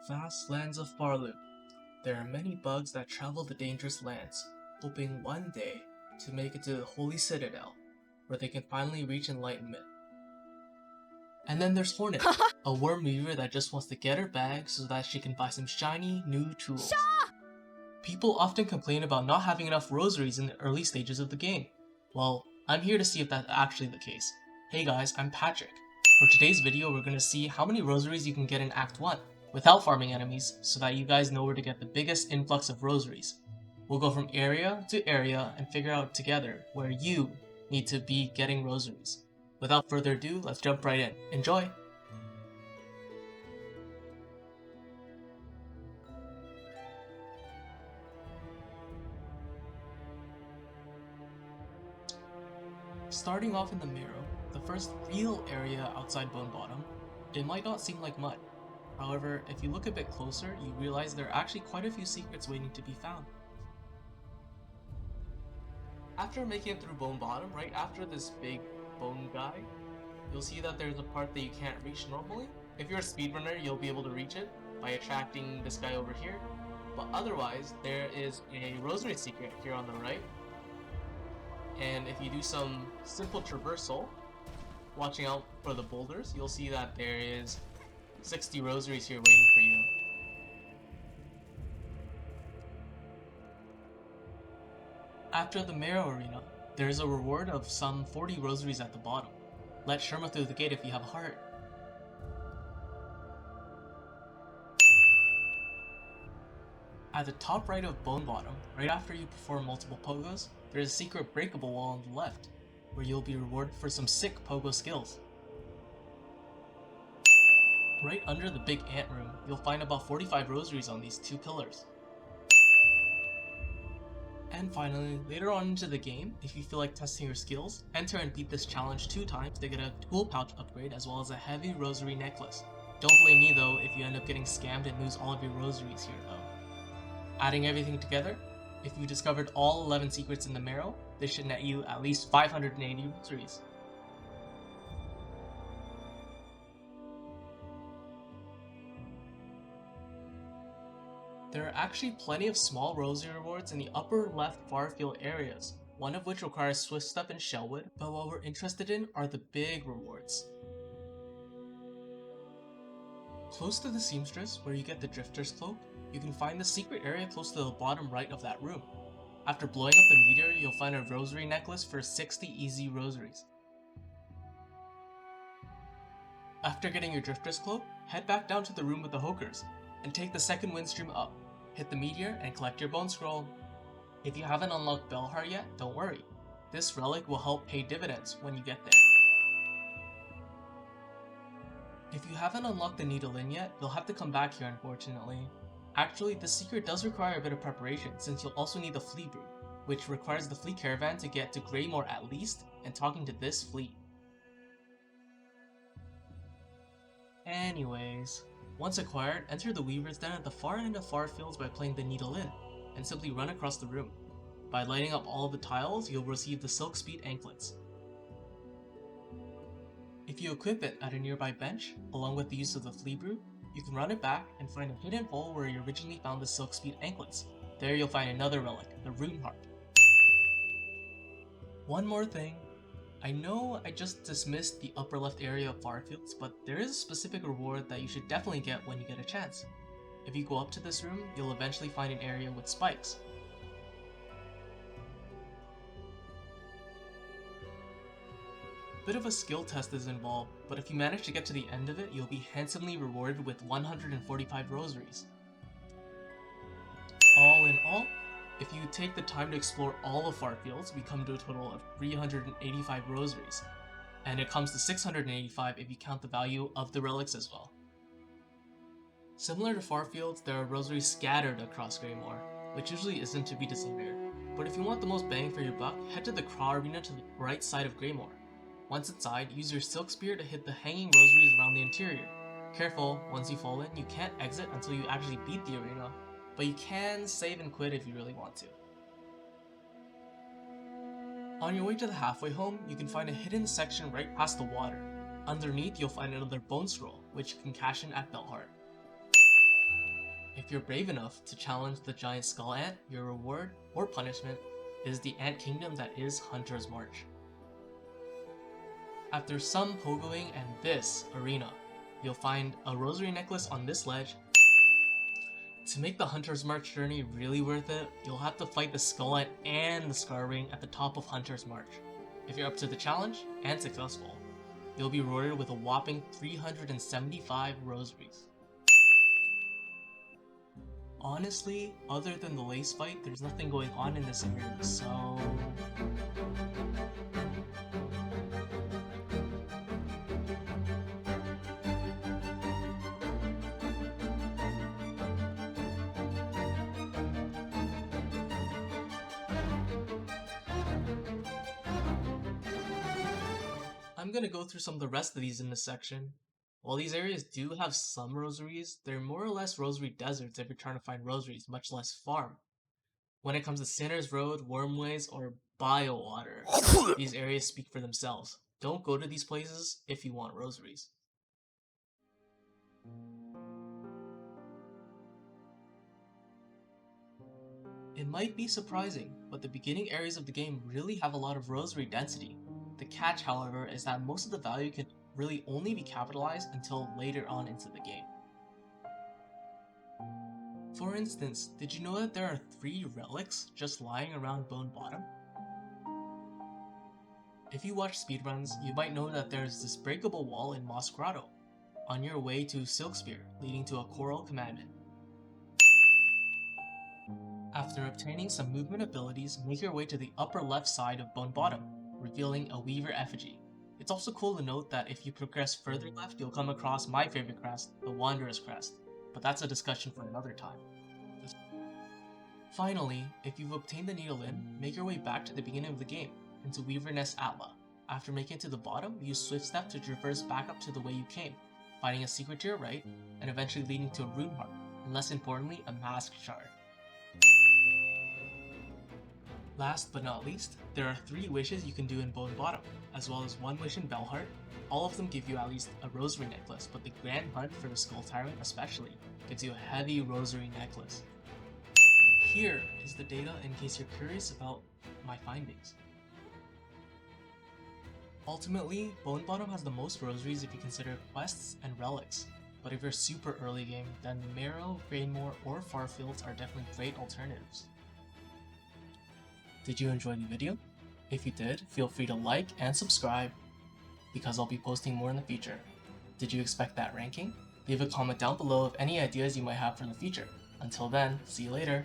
vast lands of Marrow, there are many bugs that travel the dangerous lands, hoping one day to make it to the Holy Citadel, where they can finally reach enlightenment. And then there's Hornet, a worm weaver that just wants to get her bag so that she can buy some shiny new tools. People often complain about not having enough rosaries in the early stages of the game. Well, I'm here to see if that's actually the case. Hey guys, I'm Patrick. For today's video, we're going to see how many rosaries you can get in Act 1 without farming enemies so that you guys know where to get the biggest influx of rosaries. We'll go from area to area and figure out together where you need to be getting rosaries. Without further ado, let's jump right in. Enjoy! Starting off in the Marrow, the first real area outside Bone Bottom, it might not seem like much. However, if you look a bit closer, you realize there are actually quite a few secrets waiting to be found. After making it through Bone Bottom, right after this big bone guy, you'll see that there's a part that you can't reach normally. If you're a speedrunner, you'll be able to reach it by attracting this guy over here. But otherwise, there is a rosary secret here on the right. And if you do some simple traversal, watching out for the boulders, you'll see that there is 60 rosaries here waiting for you. After the Marrow arena, there is a reward of some 40 rosaries at the bottom. Let Sherma through the gate if you have a heart. At the top right of Bone Bottom, right after you perform multiple pogos, there is a secret breakable wall on the left, where you'll be rewarded for some sick pogo skills. Right under the big ant room, you'll find about 45 rosaries on these two pillars. And finally, later on into the game, if you feel like testing your skills, enter and beat this challenge 2 times to get a tool pouch upgrade as well as a heavy rosary necklace. Don't blame me though if you end up getting scammed and lose all of your rosaries here though. Adding everything together, if you discovered all 11 secrets in the Marrow, this should net you at least 580 rosaries. There are actually plenty of small rosary rewards in the upper left far field areas, one of which requires Swift Step and Shellwood, but what we're interested in are the big rewards. Close to the Seamstress, where you get the Drifter's Cloak, you can find the secret area close to the bottom right of that room. After blowing up the meteor, you'll find a rosary necklace for 60 easy rosaries. After getting your Drifter's Cloak, head back down to the room with the Hokers, and take the second windstream up. Hit the meteor and collect your bone scroll. If you haven't unlocked Bellheart yet, don't worry. This relic will help pay dividends when you get there. If you haven't unlocked the Needle Inn yet, you'll have to come back here unfortunately. Actually, this secret does require a bit of preparation since you'll also need the Flea Brew, which requires the Flea Caravan to get to Greymoor at least and talking to this fleet. Anyways, once acquired, enter the Weaver's Den at the far end of Far Fields by playing the Needle Inn, and simply run across the room. By lighting up all of the tiles, you'll receive the Silk Speed Anklets. If you equip it at a nearby bench, along with the use of the Flea Brew, you can run it back and find a hidden hole where you originally found the Silk Speed Anklets. There you'll find another relic, the Rune Harp. One more thing. I know I just dismissed the upper left area of Farfields, but there is a specific reward that you should definitely get when you get a chance. If you go up to this room, you'll eventually find an area with spikes. Bit of a skill test is involved, but if you manage to get to the end of it, you'll be handsomely rewarded with 145 rosaries. All in all, if you take the time to explore all of Farfields, we come to a total of 385 rosaries, and it comes to 685 if you count the value of the relics as well. Similar to Farfields, there are rosaries scattered across Greymoor, which usually isn't to be desired, but if you want the most bang for your buck, head to the Craw Arena to the right side of Greymoor. Once inside, use your Silk Spear to hit the hanging rosaries around the interior. Careful, once you fall in, you can't exit until you actually beat the arena, but you can save and quit if you really want to. On your way to the halfway home, you can find a hidden section right past the water. Underneath, you'll find another bone scroll, which you can cash in at Bellheart. If you're brave enough to challenge the giant skull ant, your reward or punishment is the ant kingdom that is Hunter's March. After some pogoing and this arena, you'll find a rosary necklace on this ledge. To make the Hunter's March journey really worth it, you'll have to fight the skull ant and the scar ring at the top of Hunter's March. If you're up to the challenge and successful, you'll be rewarded with a whopping 375 rosaries. Honestly, other than the lace fight, there's nothing going on in this area, so... I'm gonna go through some of the rest of these in this section. While these areas do have some rosaries, they're more or less rosary deserts if you're trying to find rosaries, much less farm. When it comes to Sinner's Road, Wormways, or Biowater, these areas speak for themselves. Don't go to these places if you want rosaries. It might be surprising, but the beginning areas of the game really have a lot of rosary density. The catch, however, is that most of the value can really only be capitalized until later on into the game. For instance, did you know that there are 3 relics just lying around Bone Bottom? If you watch speedruns, you might know that there's this breakable wall in Moss Grotto, on your way to Silksong, leading to a Coral Commandment. After obtaining some movement abilities, make your way to the upper left side of Bone Bottom, revealing a Weaver effigy. It's also cool to note that if you progress further left, you'll come across my favorite crest, the Wanderer's Crest, but that's a discussion for another time. Finally, if you've obtained the Needle Inn, make your way back to the beginning of the game, into Weaver Nest Atla. After making it to the bottom, use Swift Step to traverse back up to the way you came, finding a secret to your right, and eventually leading to a Rune Heart, and less importantly, a Mask Shard. Last but not least, there are 3 wishes you can do in Bone Bottom, as well as 1 wish in Bellheart. All of them give you at least a rosary necklace, but the Grand Hunt for the Skull Tyrant especially gives you a heavy rosary necklace. Here is the data in case you're curious about my findings. Ultimately, Bone Bottom has the most rosaries if you consider quests and relics, but if you're super early game, then Marrow, Greymoor, or Farfields are definitely great alternatives. Did you enjoy the video? If you did, feel free to like and subscribe, because I'll be posting more in the future. Did you expect that ranking? Leave a comment down below of any ideas you might have for the future. Until then, see you later!